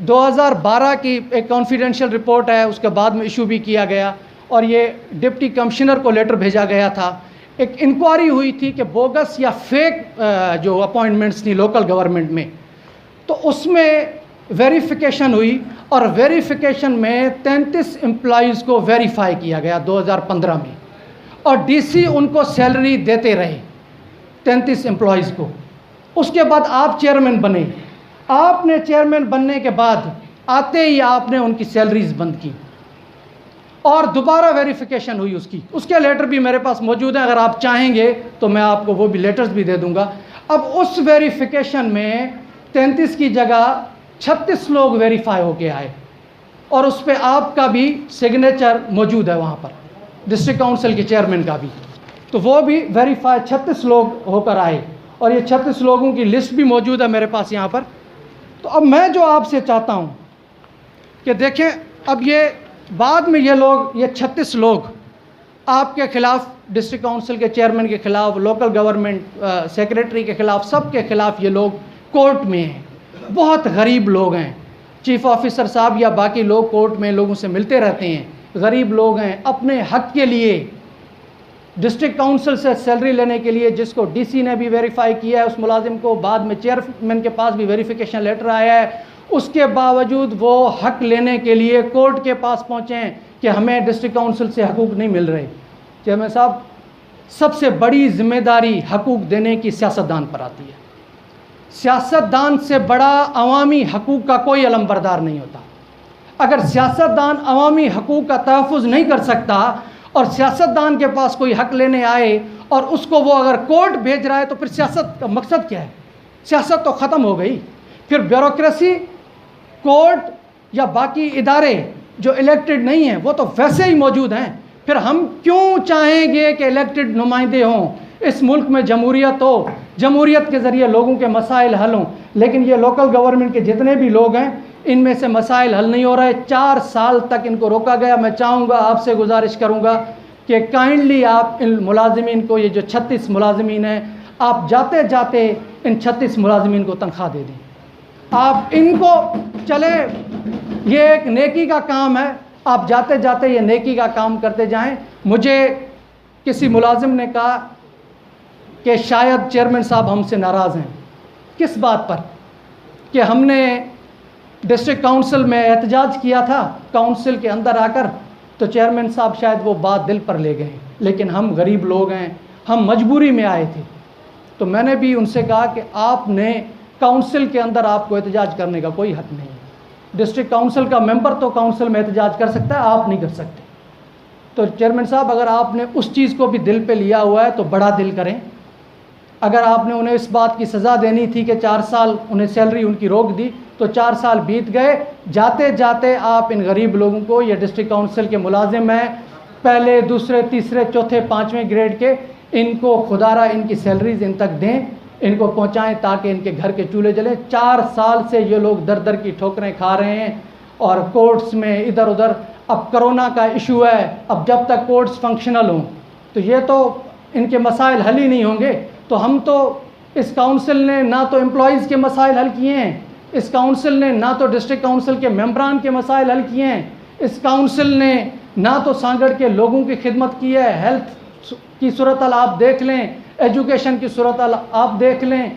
2012 کی ایک confidential report ہے، اس کے بعد میں ایشو بھی کیا گیا اور یہ ڈپٹی کمشنر کو لیٹر بھیجا گیا تھا. ایک انکوائری ہوئی تھی کہ بوگس یا فیک جو اپوائنٹمنٹس تھیں لوکل گورنمنٹ میں، تو اس میں ویریفیکیشن ہوئی اور ویریفیکیشن میں 33 امپلائیز کو ویریفائی کیا گیا 2015 میں، اور ڈی سی ان کو سیلری دیتے رہے 33 امپلائیز کو. اس کے بعد آپ چیئرمین بنے. آپ نے چیئرمین بننے کے بعد آتے ہی آپ نے ان کی سیلریز بند کی اور دوبارہ ویریفیکیشن ہوئی اس کے لیٹر بھی میرے پاس موجود ہیں. اگر آپ چاہیں گے تو میں آپ کو وہ بھی لیٹرز بھی دے دوں گا. اب اس ویریفیکیشن میں 33 کی جگہ 36 لوگ ویریفائی ہو کے آئے اور اس پہ آپ کا بھی سگنیچر موجود ہے وہاں پر، ڈسٹرکٹ کاؤنسل کے چیئرمین کا بھی. تو وہ بھی ویریفائی 36 لوگ ہو کر آئے اور یہ 36 لوگوں کی لسٹ بھی موجود ہے میرے پاس یہاں پر. تو اب میں جو آپ سے چاہتا ہوں کہ دیکھیں، اب یہ بعد میں یہ 36 لوگ آپ کے خلاف، ڈسٹرکٹ کاؤنسل کے چیئرمین کے خلاف، لوکل گورنمنٹ سیکریٹری کے خلاف، سب کے خلاف یہ لوگ کورٹ میں ہیں. بہت غریب لوگ ہیں. چیف آفیسر صاحب یا باقی لوگ کورٹ میں لوگوں سے ملتے رہتے ہیں. غریب لوگ ہیں. اپنے حق کے لیے ڈسٹرکٹ کاؤنسل سے سیلری لینے کے لیے، جس کو ڈی سی نے بھی ویریفائی کیا ہے اس ملازم کو، بعد میں چیئرمین کے پاس بھی ویریفیکیشن لیٹر آیا ہے، اس کے باوجود وہ حق لینے کے لیے کورٹ کے پاس پہنچے ہیں کہ ہمیں ڈسٹرکٹ کاؤنسل سے حقوق نہیں مل رہے. چیئرمین صاحب، سب سے بڑی ذمہ داری حقوق دینے کی سیاستدان پر آتی ہے. سیاستدان سے بڑا عوامی حقوق کا کوئی علمبردار نہیں ہوتا. اگر سیاستدان عوامی حقوق کا تحفظ نہیں کر سکتا اور سیاستدان کے پاس کوئی حق لینے آئے اور اس کو وہ اگر کورٹ بھیج رہا ہے تو پھر سیاست کا مقصد کیا ہے؟ سیاست تو ختم ہو گئی. پھر بیوروکریسی، کورٹ یا باقی ادارے جو الیکٹڈ نہیں ہیں وہ تو ویسے ہی موجود ہیں. پھر ہم کیوں چاہیں گے کہ الیکٹڈ نمائندے ہوں؟ اس ملک میں جمہوریت ہو، جمہوریت کے ذریعے لوگوں کے مسائل حل ہوں. لیکن یہ لوکل گورنمنٹ کے جتنے بھی لوگ ہیں، ان میں سے مسائل حل نہیں ہو رہے. 4 سال تک ان کو روکا گیا. میں چاہوں گا، آپ سے گزارش کروں گا کہ کائنڈلی آپ ان ملازمین کو، یہ جو 36 ملازمین ہیں، آپ جاتے جاتے ان 36 ملازمین کو تنخواہ دے دیں. آپ ان کو، چلے یہ ایک نیکی کا کام ہے، آپ جاتے جاتے یہ نیکی کا کام کرتے جائیں. مجھے کسی ملازم نے کہا کہ شاید چیئرمین صاحب ہم سے ناراض ہیں. کس بات پر؟ کہ ہم نے ڈسٹرکٹ کاؤنسل میں احتجاج کیا تھا کاؤنسل کے اندر آ کر، تو چیئرمین صاحب شاید وہ بات دل پر لے گئے. لیکن ہم غریب لوگ ہیں، ہم مجبوری میں آئے تھے. تو میں نے بھی ان سے کہا کہ آپ نے کاؤنسل کے اندر آپ کو احتجاج کرنے کا کوئی حق نہیں ہے. ڈسٹرکٹ کاؤنسل کا ممبر تو کاؤنسل میں احتجاج کر سکتا ہے، آپ نہیں کر سکتے. تو چیئرمین صاحب، اگر آپ نے اس چیز کو بھی دل پہ لیا ہوا ہے تو بڑا دل کریں. اگر آپ نے انہیں اس بات کی سزا دینی تھی کہ 4 سال انہیں سیلری ان کی روک دی، تو 4 سال بیت گئے. جاتے جاتے آپ ان غریب لوگوں کو، یہ ڈسٹرکٹ کاؤنسل کے ملازم ہیں، پہلے، دوسرے، تیسرے، چوتھے، 5ویں گریڈ کے، ان کو خدا را ان کی سیلریز ان تک دیں، ان کو پہنچائیں تاکہ ان کے گھر کے چولہے جلیں. 4 سال سے یہ لوگ در در کی ٹھوکریں کھا رہے ہیں اور کورٹس میں ادھر ادھر. اب کرونا کا ایشو ہے، اب جب تک کورٹس فنکشنل ہوں تو یہ تو ان کے مسائل حل ہی نہیں ہوں گے. تو ہم تو، اس کاؤنسل نے نہ تو امپلائیز کے مسائل حل کیے ہیں، اس کاؤنسل نے نہ تو ڈسٹرکٹ کاؤنسل کے ممبران کے مسائل حل کیے ہیں، اس کاؤنسل نے نہ تو سانگڑ کے لوگوں کی خدمت کی ہے. ہیلتھ کی صورتحال آپ دیکھ لیں، ایجوکیشن کی صورتحال آپ دیکھ لیں.